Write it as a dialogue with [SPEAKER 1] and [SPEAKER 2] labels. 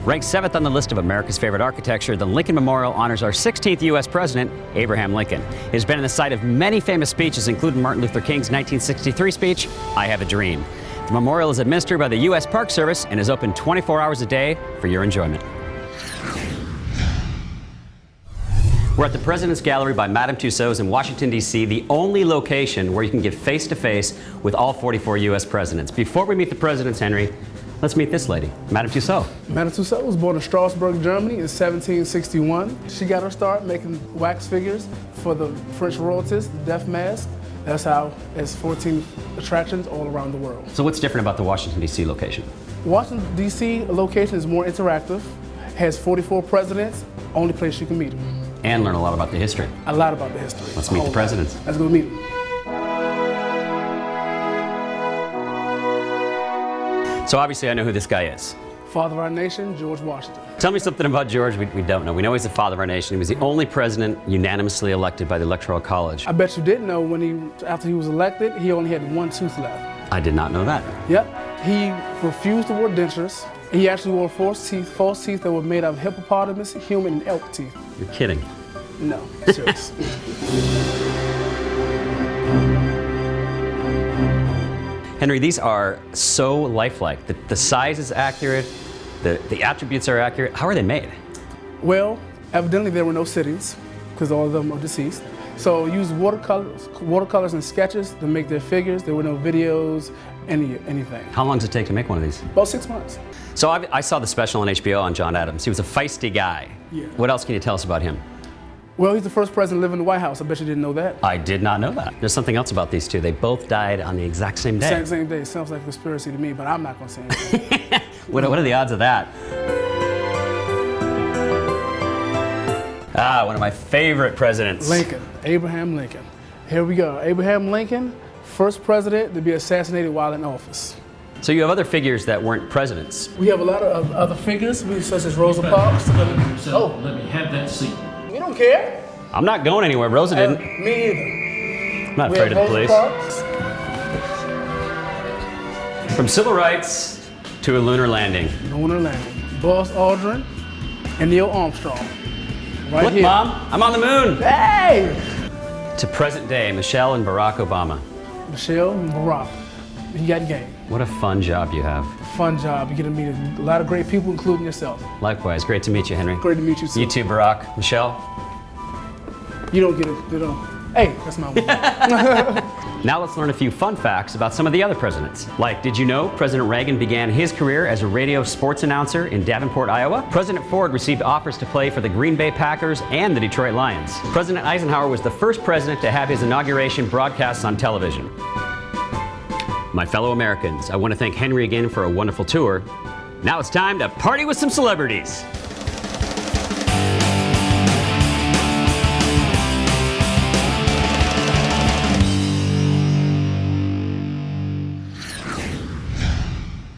[SPEAKER 1] Ranked 7th on the list of America's favorite architecture, the Lincoln Memorial honors our 16th U.S. President, Abraham Lincoln. It has been in the site of many famous speeches, including Martin Luther King's 1963 speech, "I Have a Dream." The memorial is administered by the U.S. Park Service and is open 24 hours a day for your enjoyment. We're at the President's Gallery by Madame Tussauds in Washington, D.C., the only location where you can get face-to-face with all 44 U.S. presidents. Before we meet the presidents, Henry, let's meet this lady, Madame Tussauds.
[SPEAKER 2] Madame Tussauds was born in Strasbourg, Germany in 1761. She got her start making wax figures for the French royalties, the death mask. That's how it's 14 attractions all around the world.
[SPEAKER 1] So what's different about the Washington, D.C. location?
[SPEAKER 2] Washington, D.C. location is more interactive, has 44 presidents, only place you can meet them.
[SPEAKER 1] And learn a lot about the history.
[SPEAKER 2] A lot about the history.
[SPEAKER 1] Let's meet the presidents.
[SPEAKER 2] Let's go meet them.
[SPEAKER 1] So obviously I know who this guy is.
[SPEAKER 2] Father of our nation, George Washington.
[SPEAKER 1] Tell me something about George we don't know. We know he's the father of our nation. He was the only president unanimously elected by the Electoral College.
[SPEAKER 2] I bet you didn't know after he was elected, he only had one tooth left.
[SPEAKER 1] I did not know that.
[SPEAKER 2] Yep. He refused to wear dentures. He actually wore false teeth that were made of hippopotamus, human, and elk teeth.
[SPEAKER 1] You're kidding.
[SPEAKER 2] No, serious.
[SPEAKER 1] Henry, these are so lifelike. The size is accurate, the attributes are accurate. How are they made?
[SPEAKER 2] Well, evidently there were no sittings, because all of them are deceased. So use watercolors and sketches to make their figures. There were no videos, anything.
[SPEAKER 1] How long does it take to make one of these?
[SPEAKER 2] About 6 months.
[SPEAKER 1] So I saw the special on HBO on John Adams. He was a feisty guy.
[SPEAKER 2] Yeah.
[SPEAKER 1] What else can you tell us about him?
[SPEAKER 2] Well, he's the first president to live in the White House. I bet you didn't know that.
[SPEAKER 1] I did not know that. There's something else about these two. They both died on the exact same day.
[SPEAKER 2] Same day. Sounds like a conspiracy to me, but I'm not going to say anything.
[SPEAKER 1] What are the odds of that? One of my favorite presidents.
[SPEAKER 2] Lincoln, Abraham Lincoln. Here we go. Abraham Lincoln, first president to be assassinated while in office.
[SPEAKER 1] So you have other figures that weren't presidents.
[SPEAKER 2] We have a lot of other figures, such as Rosa Parks.
[SPEAKER 3] So let me have that seat.
[SPEAKER 2] We don't care.
[SPEAKER 1] I'm not going anywhere. Rosa didn't.
[SPEAKER 2] Me either.
[SPEAKER 1] I'm not afraid of the police.
[SPEAKER 2] Parks.
[SPEAKER 1] From civil rights to a lunar landing.
[SPEAKER 2] Lunar landing. Buzz Aldrin and Neil Armstrong. Right
[SPEAKER 1] Look,
[SPEAKER 2] here.
[SPEAKER 1] Mom, I'm on the moon.
[SPEAKER 2] Hey!
[SPEAKER 1] To present day, Michelle and Barack Obama.
[SPEAKER 2] Michelle and Barack. You got game.
[SPEAKER 1] What a fun job you have.
[SPEAKER 2] Fun job. You get to meet a lot of great people, including yourself.
[SPEAKER 1] Likewise, great to meet you, Henry.
[SPEAKER 2] Great to meet you, too.
[SPEAKER 1] You too, Barack. Michelle?
[SPEAKER 2] You don't get it. You don't. Hey, that's my one.
[SPEAKER 1] Now let's learn a few fun facts about some of the other presidents. Like, did you know President Reagan began his career as a radio sports announcer in Davenport, Iowa? President Ford received offers to play for the Green Bay Packers and the Detroit Lions. President Eisenhower was the first president to have his inauguration broadcast on television. My fellow Americans, I want to thank Henry again for a wonderful tour. Now it's time to party with some celebrities.